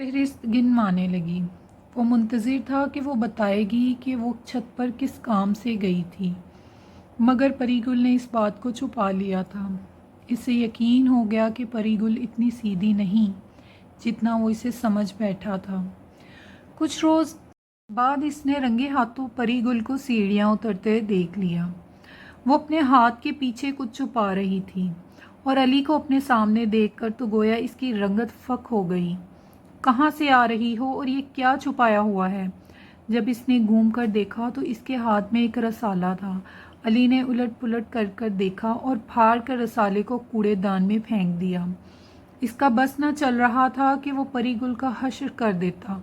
فہرست گنوانے لگی۔ وہ منتظر تھا کہ وہ بتائے گی کہ وہ چھت پر کس کام سے گئی تھی، مگر پری گل نے اس بات کو چھپا لیا تھا۔ اسے یقین ہو گیا کہ پری گل اتنی سیدھی نہیں جتنا وہ اسے سمجھ بیٹھا تھا۔ کچھ روز بعد اس نے رنگے ہاتھوں پری گل کو سیڑھیاں اترتے دیکھ لیا۔ وہ اپنے ہاتھ کے پیچھے کچھ چھپا رہی تھی اور علی کو اپنے سامنے دیکھ کر تو گویا اس کی رنگت فک ہو گئی۔ کہاں سے آ رہی ہو اور یہ کیا چھپایا ہوا ہے؟ جب اس نے گھوم کر دیکھا تو اس کے ہاتھ میں ایک رسالہ تھا۔ علی نے الٹ پلٹ کر دیکھا اور پھاڑ کر رسالے کو کوڑے دان میں پھینک دیا۔ اس کا بس نہ چل رہا تھا کہ وہ پری گل کا حشر کر دیتا۔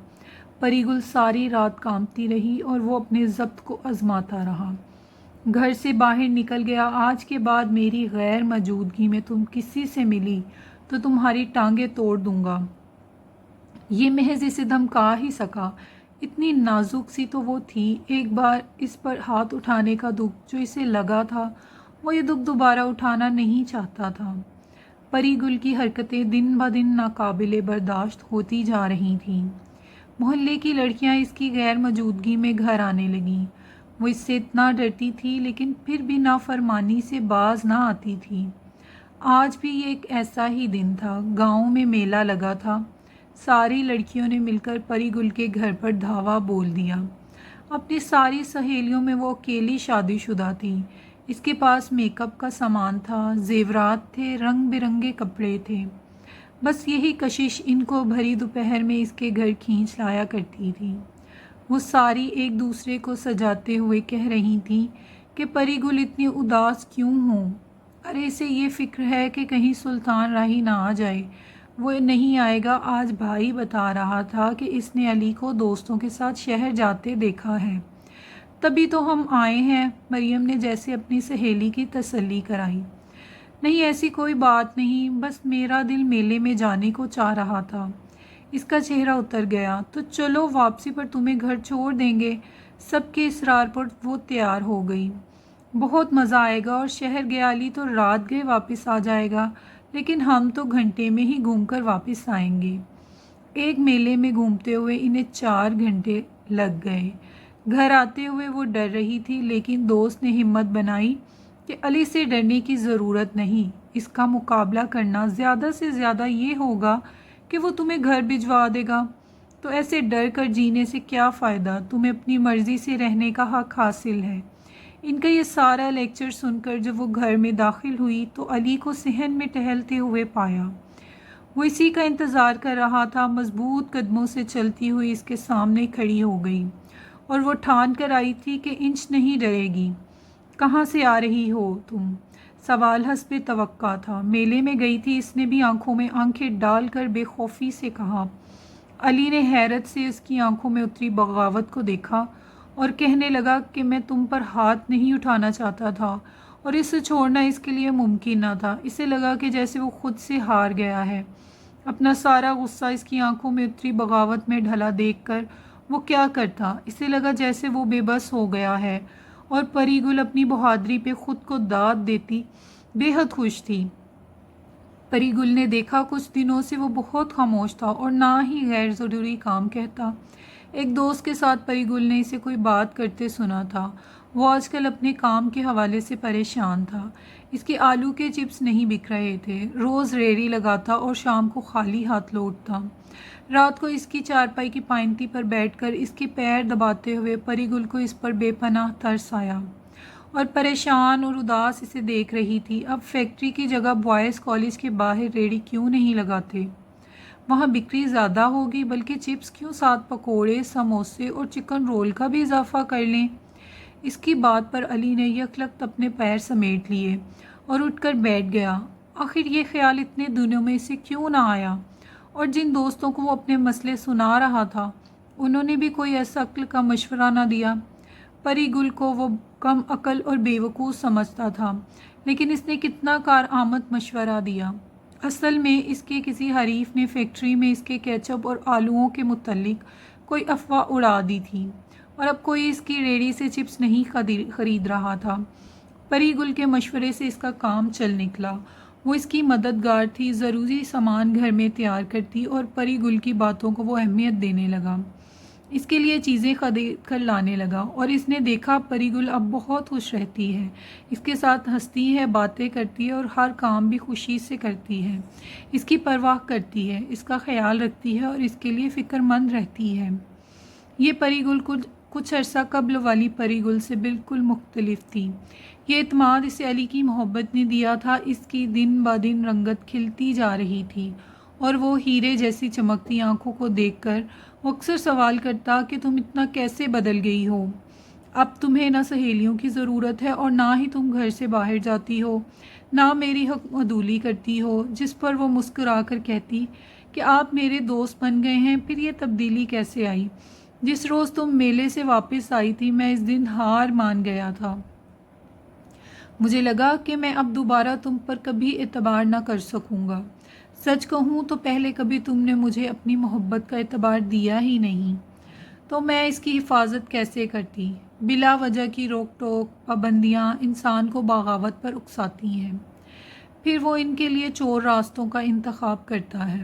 پری گل ساری رات کانپتی رہی اور وہ اپنے ضبط کو آزماتا رہا۔ گھر سے باہر نکل گیا۔ آج کے بعد میری غیر موجودگی میں تم کسی سے ملی تو تمہاری ٹانگیں توڑ دوں گا۔ یہ محض اسے دھمکا ہی سکا۔ اتنی نازک سی تو وہ تھی۔ ایک بار اس پر ہاتھ اٹھانے کا دکھ جو اسے لگا تھا، وہ یہ دکھ دوبارہ اٹھانا نہیں چاہتا تھا۔ پری گل کی حرکتیں دن بہ دن ناقابل برداشت ہوتی جا رہی تھیں۔ محلے کی لڑکیاں اس کی غیر موجودگی میں گھر آنے لگیں۔ وہ اس سے اتنا ڈرتی تھی لیکن پھر بھی نافرمانی سے باز نہ آتی تھی۔ آج بھی یہ ایک ایسا ہی دن تھا۔ گاؤں میں میلہ لگا تھا۔ ساری لڑکیوں نے مل کر پری گل کے گھر پر دھاوا بول دیا۔ اپنی ساری سہیلیوں میں وہ اکیلی شادی شدہ تھی۔ اس کے پاس میک اپ کا سامان تھا، زیورات تھے، رنگ برنگے کپڑے تھے۔ بس یہی کشش ان کو بھری دوپہر میں اس کے گھر کھینچ لایا کرتی تھی۔ وہ ساری ایک دوسرے کو سجاتے ہوئے کہہ رہی تھیں کہ پری گل اتنی اداس کیوں ہوں؟ ارے اسے یہ فکر ہے کہ کہیں سلطان راہی نہ آ جائے۔ وہ نہیں آئے گا۔ آج بھائی بتا رہا تھا کہ اس نے علی کو دوستوں کے ساتھ شہر جاتے دیکھا ہے۔ تبھی تو ہم آئے ہیں۔ مریم نے جیسے اپنی سہیلی کی تسلی کرائی۔ نہیں ایسی کوئی بات نہیں، بس میرا دل میلے میں جانے کو چاہ رہا تھا۔ اس کا چہرہ اتر گیا۔ تو چلو واپسی پر تمہیں گھر چھوڑ دیں گے۔ سب کے اصرار پر وہ تیار ہو گئی۔ بہت مزہ آئے گا، اور شہر گیا علی تو رات گئے واپس آ جائے گا، لیکن ہم تو گھنٹے میں ہی گھوم کر واپس آئیں گے۔ ایک میلے میں گھومتے ہوئے انہیں 4 گھنٹے لگ گئے۔ گھر آتے ہوئے وہ ڈر رہی تھی، لیکن دوست نے ہمت بنائی کہ علی سے ڈرنے کی ضرورت نہیں، اس کا مقابلہ کرنا زیادہ سے زیادہ یہ ہوگا کہ وہ تمہیں گھر بھجوا دے گا۔ تو ایسے ڈر کر جینے سے کیا فائدہ؟ تمہیں اپنی مرضی سے رہنے کا حق حاصل ہے۔ ان کا یہ سارا لیکچر سن کر جب وہ گھر میں داخل ہوئی تو علی کو صحن میں ٹہلتے ہوئے پایا۔ وہ اسی کا انتظار کر رہا تھا۔ مضبوط قدموں سے چلتی ہوئی اس کے سامنے کھڑی ہو گئی اور وہ ٹھان کر آئی تھی کہ انچ نہیں ڈرے گی۔ کہاں سے آ رہی ہو تم؟ سوال حسب توقع تھا۔ میلے میں گئی تھی، اس نے بھی آنکھوں میں آنکھیں ڈال کر بے خوفی سے کہا۔ علی نے حیرت سے اس کی آنکھوں میں اتری بغاوت کو دیکھا اور کہنے لگا کہ میں تم پر ہاتھ نہیں اٹھانا چاہتا تھا، اور اسے چھوڑنا اس کے لیے ممکن نہ تھا۔ اسے لگا کہ جیسے وہ خود سے ہار گیا ہے۔ اپنا سارا غصہ اس کی آنکھوں میں اتری بغاوت میں ڈھلا دیکھ کر وہ کیا کرتا؟ اسے لگا جیسے وہ بے بس ہو گیا ہے، اور پری گل اپنی بہادری پہ خود کو داد دیتی بے حد خوش تھی۔ پری گل نے دیکھا کچھ دنوں سے وہ بہت خاموش تھا اور نہ ہی غیر ضروری کام کہتا۔ ایک دوست کے ساتھ پری گل نے اسے کوئی بات کرتے سنا تھا۔ وہ آج کل اپنے کام کے حوالے سے پریشان تھا۔ اس کے آلو کے چپس نہیں بک رہے تھے۔ روز ریڑھی لگاتا اور شام کو خالی ہاتھ لوٹتا۔ رات کو اس کی چارپائی کی پائنتی پر بیٹھ کر اس کے پیر دباتے ہوئے پری گل کو اس پر بے پناہ ترس آیا اور پریشان اور اداس اسے دیکھ رہی تھی۔ اب فیکٹری کی جگہ بوائز کالج کے باہر ریڑھی کیوں نہیں لگاتے؟ وہاں بکری زیادہ ہوگی، بلکہ چپس کیوں ساتھ پکوڑے، سموسے اور چکن رول کا بھی اضافہ کر لیں۔ اس کی بات پر علی نے یکلخت اپنے پیر سمیٹ لیے اور اٹھ کر بیٹھ گیا۔ آخر یہ خیال اتنے دنوں میں اسے کیوں نہ آیا؟ اور جن دوستوں کو وہ اپنے مسئلے سنا رہا تھا، انہوں نے بھی کوئی ایسا عقل کا مشورہ نہ دیا۔ پری گل کو وہ کم عقل اور بے وقوف سمجھتا تھا، لیکن اس نے کتنا کارآمد مشورہ دیا۔ اصل میں اس کے کسی حریف نے فیکٹری میں اس کے کیچپ اور آلوؤں کے متعلق کوئی افواہ اڑا دی تھی، اور اب کوئی اس کی ریڑھی سے چپس نہیں خرید رہا تھا۔ پری گل کے مشورے سے اس کا کام چل نکلا۔ وہ اس کی مددگار تھی، ضروری سامان گھر میں تیار کرتی اور پری گل کی باتوں کو وہ اہمیت دینے لگا، اس کے لیے چیزیں خرید کر لانے لگا، اور اس نے دیکھا پری گل اب بہت خوش رہتی ہے، اس کے ساتھ ہنستی ہے، باتیں کرتی ہے اور ہر کام بھی خوشی سے کرتی ہے، اس کی پرواہ کرتی ہے، اس کا خیال رکھتی ہے اور اس کے لیے فکر مند رہتی ہے۔ یہ پری گل کچھ عرصہ قبل والی پری گل سے بالکل مختلف تھی۔ یہ اعتماد اسے علی کی محبت نے دیا تھا، اس کی دن بہ دن رنگت کھلتی جا رہی تھی، اور وہ ہیرے جیسی چمکتی آنکھوں کو دیکھ کر وہ اکثر سوال کرتا کہ تم اتنا کیسے بدل گئی ہو؟ اب تمہیں نہ سہیلیوں کی ضرورت ہے اور نہ ہی تم گھر سے باہر جاتی ہو، نہ میری حق عدولی کرتی ہو۔ جس پر وہ مسکرا کر کہتی کہ آپ میرے دوست بن گئے ہیں۔ پھر یہ تبدیلی کیسے آئی؟ جس روز تم میلے سے واپس آئی تھی، میں اس دن ہار مان گیا تھا۔ مجھے لگا کہ میں اب دوبارہ تم پر کبھی اعتبار نہ کر سکوں گا۔ سچ کہوں تو پہلے کبھی تم نے مجھے اپنی محبت کا اعتبار دیا ہی نہیں، تو میں اس کی حفاظت کیسے کرتی؟ بلا وجہ کی روک ٹوک، پابندیاں انسان کو بغاوت پر اکساتی ہیں، پھر وہ ان کے لیے چور راستوں کا انتخاب کرتا ہے۔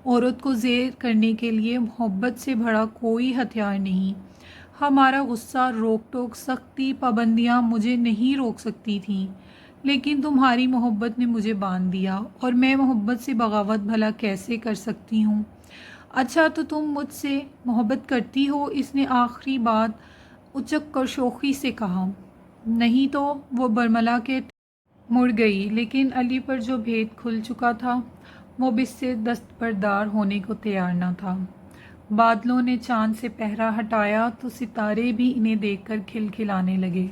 عورت کو زیر کرنے کے لیے محبت سے بڑا کوئی ہتھیار نہیں۔ ہمارا غصہ، روک ٹوک، سختی، پابندیاں مجھے نہیں روک سکتی تھیں، لیکن تمہاری محبت نے مجھے باندھ دیا، اور میں محبت سے بغاوت بھلا کیسے کر سکتی ہوں؟ اچھا تو تم مجھ سے محبت کرتی ہو؟ اس نے آخری بات اچک کر شوخی سے کہا۔ نہیں تو، وہ برملا کے مڑ گئی، لیکن علی پر جو بھید کھل چکا تھا وہ بھی اس سے دستبردار ہونے کو تیار نہ تھا۔ بادلوں نے چاند سے پہرا ہٹایا تو ستارے بھی انہیں دیکھ کر کھلکھلانے لگے۔